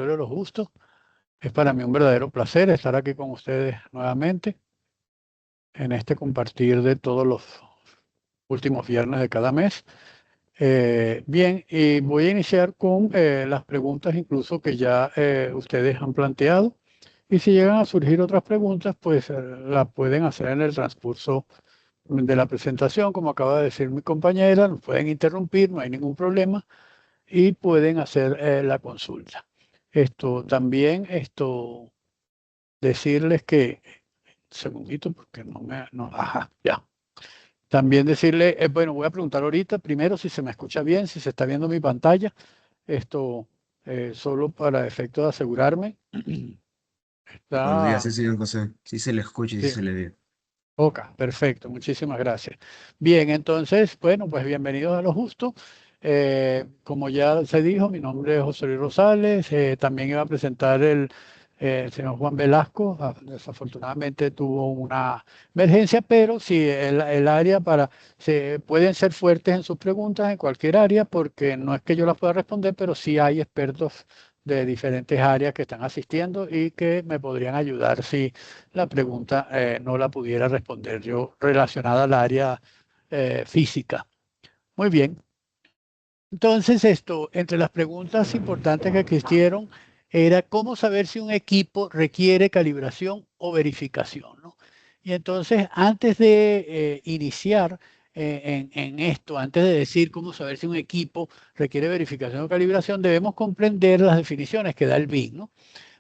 de los Justos. Es para mí un verdadero placer estar aquí con ustedes nuevamente en este compartir de todos los últimos viernes de cada mes. Bien, y voy a iniciar con las preguntas incluso que ya ustedes han planteado. Y si llegan a surgir otras preguntas, pues las pueden hacer en el transcurso de la presentación, como acaba de decir mi compañera, nos pueden interrumpir, no hay ningún problema, y pueden hacer la consulta. Decirles que, segundito, porque ajá, ya. También decirle, bueno, voy a preguntar ahorita, primero si se me escucha bien, si se está viendo mi pantalla, esto solo para efecto de asegurarme. Buenos días, Está, sí, señor José. Sí se le escucha y sí sí, se le ve. ok, perfecto, muchísimas gracias. Bien, entonces, bueno, pues bienvenidos a Lo Justo. Como ya se dijo, mi nombre es José Luis Rosales. También iba a presentar el señor Juan Velasco. Desafortunadamente tuvo una emergencia, pero sí, el área pueden ser fuertes en sus preguntas en cualquier área, porque no es que yo las pueda responder, pero sí hay expertos de diferentes áreas que están asistiendo y que me podrían ayudar si la pregunta no la pudiera responder yo relacionada al área física. Muy bien. Entonces, entre las preguntas importantes que existieron, era cómo saber si un equipo requiere calibración o verificación, ¿no? Y entonces, antes de iniciar en esto, antes de decir cómo saber si un equipo requiere verificación o calibración, debemos comprender las definiciones que da el BIM, ¿no?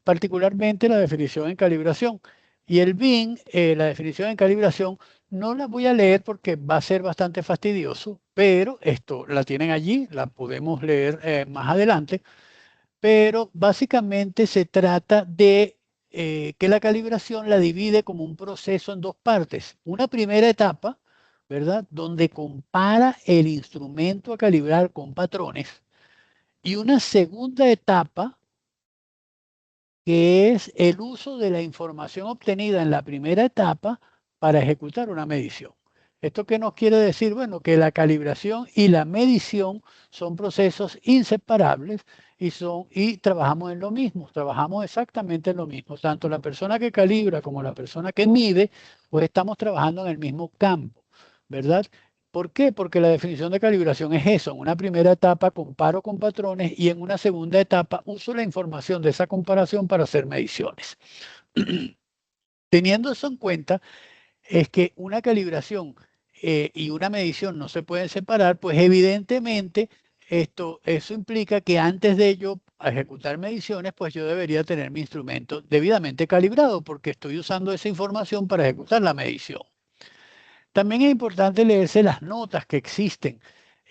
Particularmente la definición en calibración. Y el BIM, la definición en calibración, no la voy a leer porque va a ser bastante fastidioso, pero esto la tienen allí, la podemos leer más adelante. Pero básicamente se trata de que la calibración la divide como un proceso en dos partes. Una primera etapa, ¿verdad? Donde compara el instrumento a calibrar con patrones. Y una segunda etapa que es el uso de la información obtenida en la primera etapa para ejecutar una medición. ¿Esto qué nos quiere decir? Bueno, que la calibración y la medición son procesos inseparables y trabajamos en lo mismo, trabajamos exactamente en lo mismo. Tanto la persona que calibra como la persona que mide, pues estamos trabajando en el mismo campo, ¿verdad? ¿Por qué? Porque la definición de calibración es eso. En una primera etapa comparo con patrones y en una segunda etapa uso la información de esa comparación para hacer mediciones. Teniendo eso en cuenta, es que una calibración y una medición no se pueden separar, pues evidentemente eso implica que antes de yo ejecutar mediciones, pues yo debería tener mi instrumento debidamente calibrado porque estoy usando esa información para ejecutar la medición. También es importante leerse las notas que existen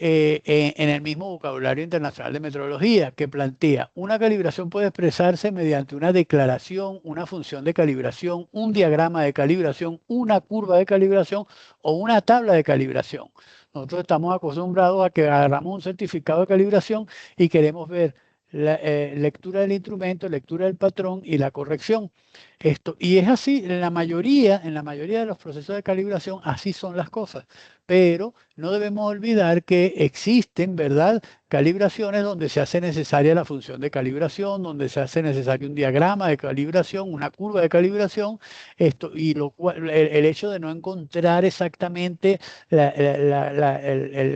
en el mismo vocabulario internacional de metrología, que plantea una calibración puede expresarse mediante una declaración, una función de calibración, un diagrama de calibración, una curva de calibración o una tabla de calibración. Nosotros estamos acostumbrados a que agarramos un certificado de calibración y queremos ver la lectura del instrumento, lectura del patrón y la corrección. Y es así, en la mayoría de los procesos de calibración, así son las cosas. Pero no debemos olvidar que existen, ¿verdad? Calibraciones donde se hace necesaria la función de calibración, donde se hace necesario un diagrama de calibración, una curva de calibración, y el hecho de no encontrar exactamente la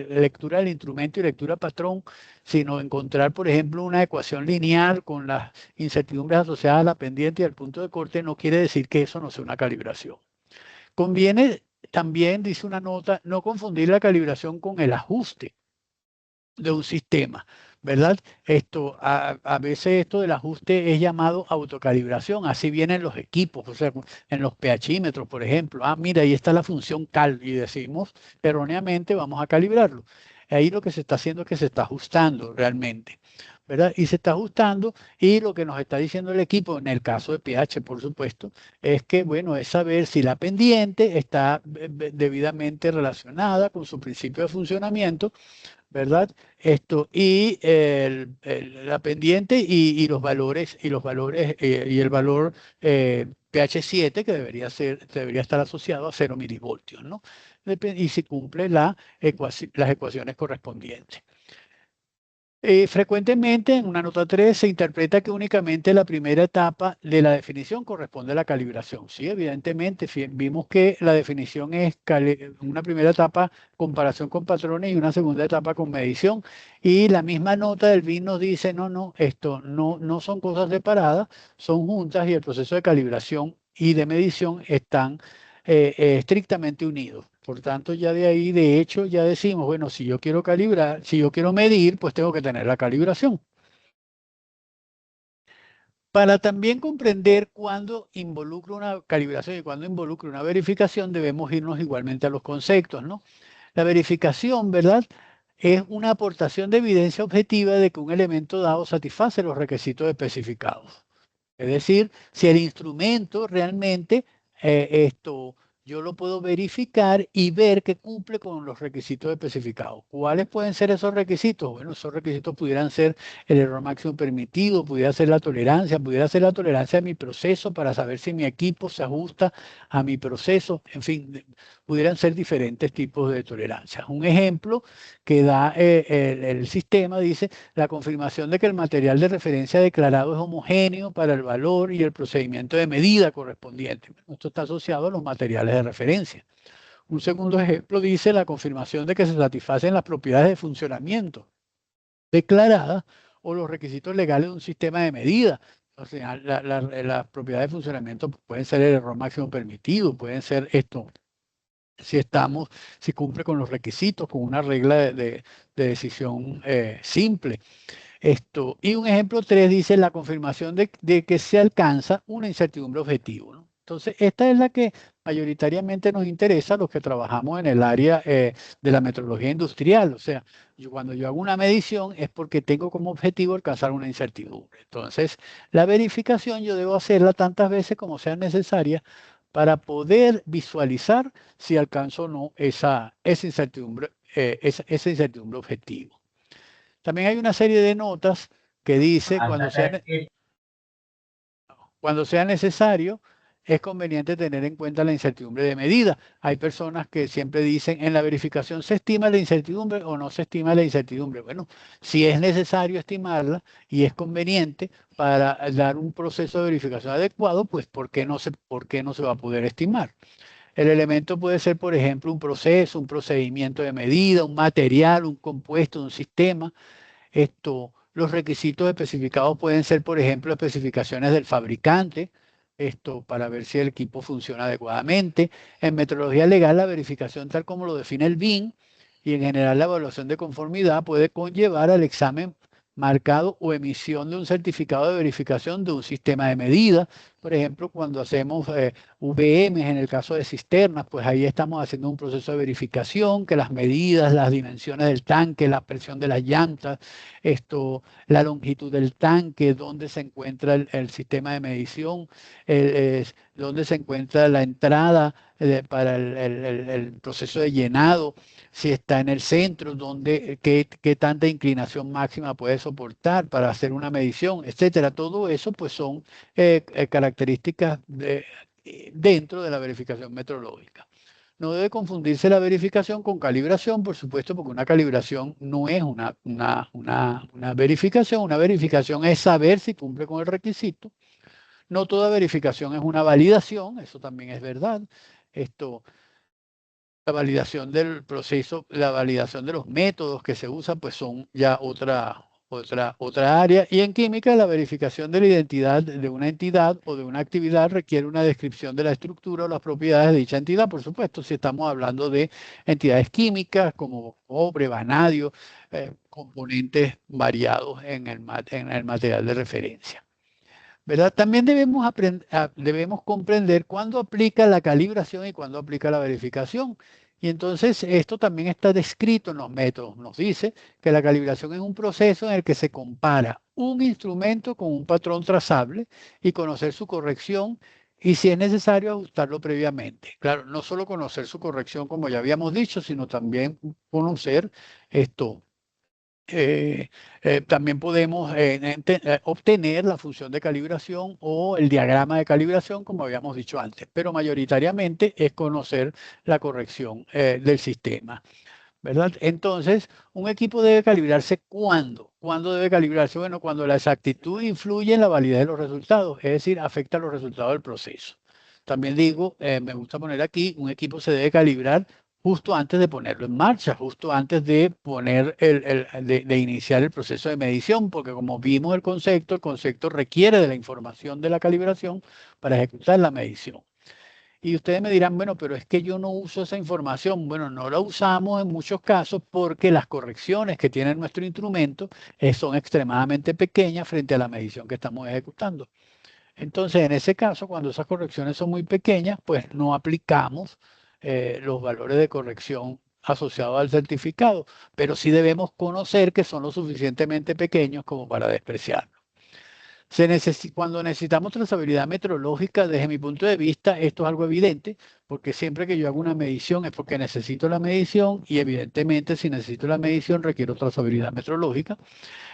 lectura del instrumento y lectura patrón, sino encontrar, por ejemplo, una ecuación lineal con las incertidumbres asociadas a la pendiente y al punto de corte, no quiere decir que eso no sea una calibración. Conviene también, dice una nota, no confundir la calibración con el ajuste de un sistema, ¿verdad? A veces esto del ajuste es llamado autocalibración, así vienen los equipos, o sea, en los pHímetros, por ejemplo. Mira, ahí está la función cal y decimos erróneamente vamos a calibrarlo. Ahí lo que se está haciendo es que se está ajustando realmente, ¿verdad? Y se está ajustando y lo que nos está diciendo el equipo, en el caso de pH, por supuesto, es que, bueno, es saber si la pendiente está debidamente relacionada con su principio de funcionamiento, ¿verdad? La pendiente y el valor pH 7 que debería estar asociado a 0 milivoltios, ¿no? Y si cumple las ecuaciones correspondientes. Frecuentemente en una nota 3 se interpreta que únicamente la primera etapa de la definición corresponde a la calibración. Sí, evidentemente, vimos que la definición es una primera etapa comparación con patrones y una segunda etapa con medición. Y la misma nota del BIN nos dice, no, esto no son cosas separadas, son juntas y el proceso de calibración y de medición están estrictamente unidos. Por tanto, ya de ahí, de hecho, ya decimos, bueno, si yo quiero calibrar, si yo quiero medir, pues tengo que tener la calibración. Para también comprender cuándo involucra una calibración y cuándo involucra una verificación, debemos irnos igualmente a los conceptos, ¿no? La verificación, ¿verdad? Es una aportación de evidencia objetiva de que un elemento dado satisface los requisitos especificados. Es decir, si el instrumento realmente yo lo puedo verificar y ver que cumple con los requisitos especificados. ¿Cuáles pueden ser esos requisitos? Bueno, esos requisitos pudieran ser el error máximo permitido, pudiera ser la tolerancia, pudiera ser la tolerancia de mi proceso para saber si mi equipo se ajusta a mi proceso. En fin, pudieran ser diferentes tipos de tolerancias. Un ejemplo que da el sistema dice la confirmación de que el material de referencia declarado es homogéneo para el valor y el procedimiento de medida correspondiente. Esto está asociado a los materiales de referencia. Un segundo ejemplo dice la confirmación de que se satisfacen las propiedades de funcionamiento declaradas o los requisitos legales de un sistema de medida. O sea, las propiedades de funcionamiento pueden ser el error máximo permitido, pueden ser esto, si cumple con los requisitos, con una regla de decisión simple. Y un ejemplo 3 dice la confirmación de que se alcanza una incertidumbre objetivo, ¿no? Entonces, esta es la que mayoritariamente nos interesa a los que trabajamos en el área de la metrología industrial. O sea, cuando yo hago una medición es porque tengo como objetivo alcanzar una incertidumbre. Entonces, la verificación yo debo hacerla tantas veces como sean necesarias para poder visualizar si alcanzo o no esa incertidumbre, esa incertidumbre objetivo. También hay una serie de notas que dice cuando sea necesario, es conveniente tener en cuenta la incertidumbre de medida. Hay personas que siempre dicen, en la verificación se estima la incertidumbre o no se estima la incertidumbre. Bueno, si es necesario estimarla y es conveniente para dar un proceso de verificación adecuado, pues ¿por qué no se va a poder estimar? El elemento puede ser, por ejemplo, un proceso, un procedimiento de medida, un material, un compuesto, un sistema. Los requisitos especificados pueden ser, por ejemplo, especificaciones del fabricante, para ver si el equipo funciona adecuadamente. En metrología legal, la verificación tal como lo define el BIN y en general la evaluación de conformidad puede conllevar al examen marcado o emisión de un certificado de verificación de un sistema de medida. Por ejemplo, cuando hacemos VMs en el caso de cisternas, pues ahí estamos haciendo un proceso de verificación, que las medidas, las dimensiones del tanque, la presión de las llantas, la longitud del tanque, dónde se encuentra el sistema de medición, dónde se encuentra la entrada para el proceso de llenado, si está en el centro, qué tanta inclinación máxima puede soportar para hacer una medición, etcétera. Todo eso pues son características dentro de la verificación metrológica. No debe confundirse la verificación con calibración, por supuesto, porque una calibración no es una verificación. Una verificación es saber si cumple con el requisito. No toda verificación es una validación, eso también es verdad. La validación del proceso, la validación de los métodos que se usan, pues son ya otra área. Y en química, la verificación de la identidad de una entidad o de una actividad requiere una descripción de la estructura o las propiedades de dicha entidad. Por supuesto, si estamos hablando de entidades químicas como cobre, vanadio, componentes variados en el material de referencia. ¿Verdad? También debemos comprender cuándo aplica la calibración y cuándo aplica la verificación. Y entonces esto también está descrito en los métodos. Nos dice que la calibración es un proceso en el que se compara un instrumento con un patrón trazable y conocer su corrección y si es necesario ajustarlo previamente. Claro, no solo conocer su corrección como ya habíamos dicho, sino también conocer esto también podemos obtener la función de calibración o el diagrama de calibración, como habíamos dicho antes, pero mayoritariamente es conocer la corrección del sistema. ¿verdad? Entonces, un equipo debe calibrarse ¿cuándo? ¿Cuándo debe calibrarse? Bueno, cuando la exactitud influye en la validez de los resultados, es decir, afecta los resultados del proceso. También digo, me gusta poner aquí, un equipo se debe calibrar justo antes de ponerlo en marcha, justo antes de poner de iniciar el proceso de medición, porque como vimos el concepto requiere de la información de la calibración para ejecutar la medición. Y ustedes me dirán, bueno, pero es que yo no uso esa información. Bueno, no la usamos en muchos casos porque las correcciones que tiene nuestro instrumento son extremadamente pequeñas frente a la medición que estamos ejecutando. Entonces, en ese caso, cuando esas correcciones son muy pequeñas, pues no aplicamos los valores de corrección asociados al certificado, pero sí debemos conocer que son lo suficientemente pequeños como para despreciarlos. Cuando necesitamos trazabilidad metrológica, desde mi punto de vista, esto es algo evidente, porque siempre que yo hago una medición es porque necesito la medición y evidentemente si necesito la medición requiero trazabilidad metrológica.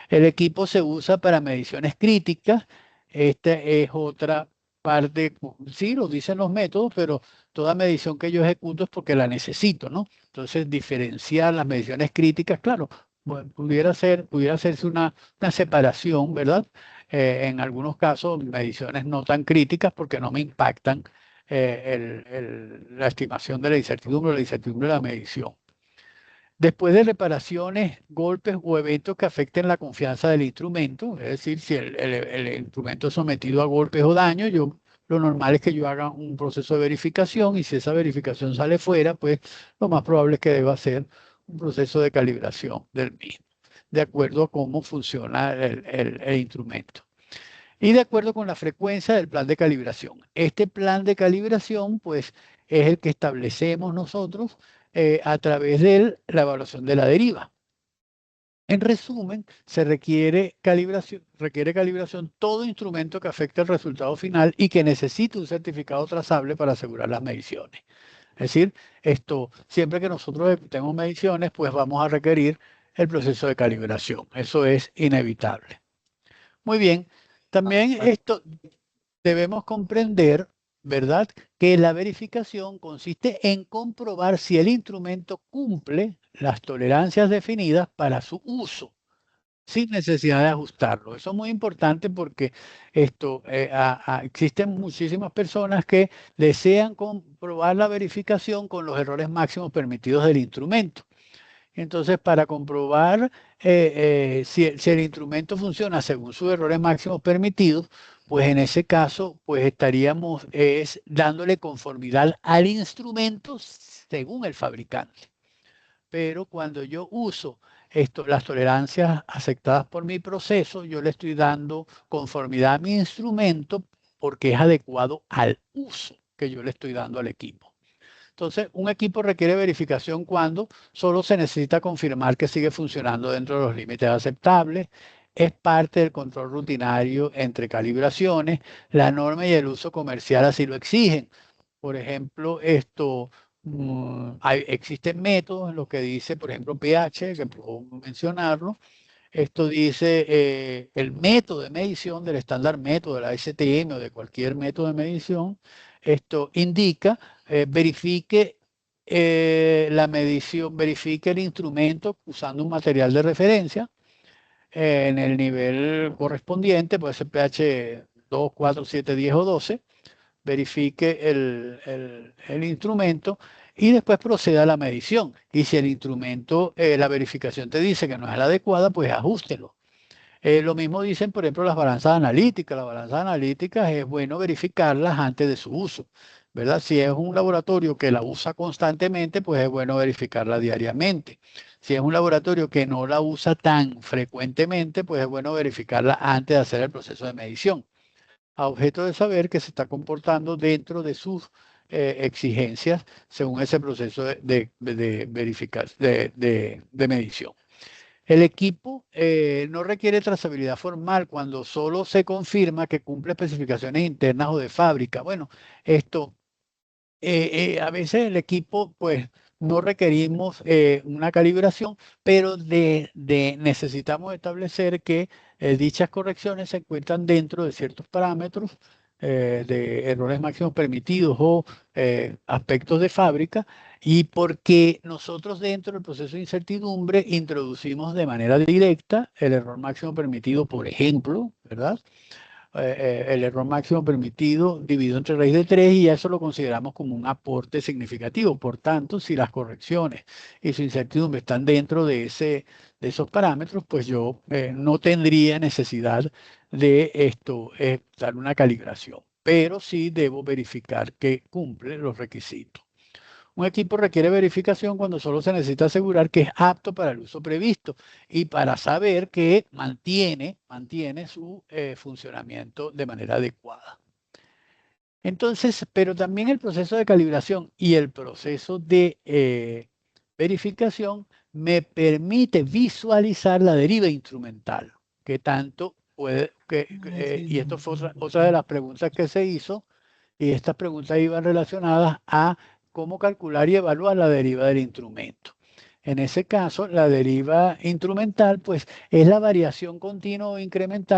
El equipo se usa para mediciones críticas. Esta es otra parte, sí, lo dicen los métodos, pero toda medición que yo ejecuto es porque la necesito, ¿no? Entonces, diferenciar las mediciones críticas, claro, bueno, pudiera hacerse una separación, ¿verdad? En algunos casos, mediciones no tan críticas porque no me impactan la estimación de la incertidumbre de la medición. Después de reparaciones, golpes o eventos que afecten la confianza del instrumento, es decir, si el instrumento es sometido a golpes o daños, lo normal es que yo haga un proceso de verificación y si esa verificación sale fuera, pues lo más probable es que deba hacer un proceso de calibración del mismo, de acuerdo a cómo funciona el instrumento. Y de acuerdo con la frecuencia del plan de calibración. Este plan de calibración, pues, es el que establecemos nosotros a través de la evaluación de la deriva. En resumen, requiere calibración todo instrumento que afecte el resultado final y que necesite un certificado trazable para asegurar las mediciones. Es decir, siempre que nosotros ejecutemos mediciones, pues vamos a requerir el proceso de calibración. Eso es inevitable. Muy bien. También debemos comprender, ¿verdad?, que la verificación consiste en comprobar si el instrumento cumple las tolerancias definidas para su uso, sin necesidad de ajustarlo. Eso es muy importante porque existen muchísimas personas que desean comprobar la verificación con los errores máximos permitidos del instrumento. Entonces, para comprobar si el instrumento funciona según sus errores máximos permitidos, pues en ese caso, pues estaríamos dándole conformidad al instrumento según el fabricante. Pero cuando yo uso las tolerancias aceptadas por mi proceso, yo le estoy dando conformidad a mi instrumento porque es adecuado al uso que yo le estoy dando al equipo. Entonces, un equipo requiere verificación cuando solo se necesita confirmar que sigue funcionando dentro de los límites aceptables. Es parte del control rutinario entre calibraciones. La norma y el uso comercial así lo exigen. Por ejemplo, existen métodos en los que dice, por ejemplo, pH, que puedo mencionarlo. Esto dice el método de medición del estándar método de la STM o de cualquier método de medición. Esto indica, verifique la medición, verifique el instrumento usando un material de referencia en el nivel correspondiente, puede ser pH 2, 4, 7, 10 o 12. Verifique el instrumento y después proceda a la medición. Y si el instrumento, la verificación te dice que no es la adecuada, pues ajústelo. Lo mismo dicen, por ejemplo, las balanzas analíticas. Las balanzas analíticas es bueno verificarlas antes de su uso, ¿verdad? Si es un laboratorio que la usa constantemente, pues es bueno verificarla diariamente. Si es un laboratorio que no la usa tan frecuentemente, pues es bueno verificarla antes de hacer el proceso de medición, a objeto de saber que se está comportando dentro de sus exigencias según ese proceso de medición. El equipo no requiere trazabilidad formal cuando solo se confirma que cumple especificaciones internas o de fábrica. Bueno, a veces el equipo, pues, no requerimos una calibración, pero necesitamos establecer que dichas correcciones se encuentran dentro de ciertos parámetros de errores máximos permitidos o aspectos de fábrica, y porque nosotros dentro del proceso de incertidumbre introducimos de manera directa el error máximo permitido, por ejemplo, ¿verdad? El error máximo permitido dividido entre raíz de 3, y eso lo consideramos como un aporte significativo. Por tanto, si las correcciones y su incertidumbre están dentro de esos parámetros, pues yo no tendría necesidad de dar una calibración, pero sí debo verificar que cumple los requisitos. Un equipo requiere verificación cuando solo se necesita asegurar que es apto para el uso previsto y para saber que mantiene su funcionamiento de manera adecuada. Entonces, pero también el proceso de calibración y el proceso de verificación me permite visualizar la deriva instrumental, que tanto puede, y esto fue otra de las preguntas que se hizo, y estas preguntas iban relacionadas a cómo calcular y evaluar la deriva del instrumento. En ese caso, la deriva instrumental, pues, es la variación continua o incremental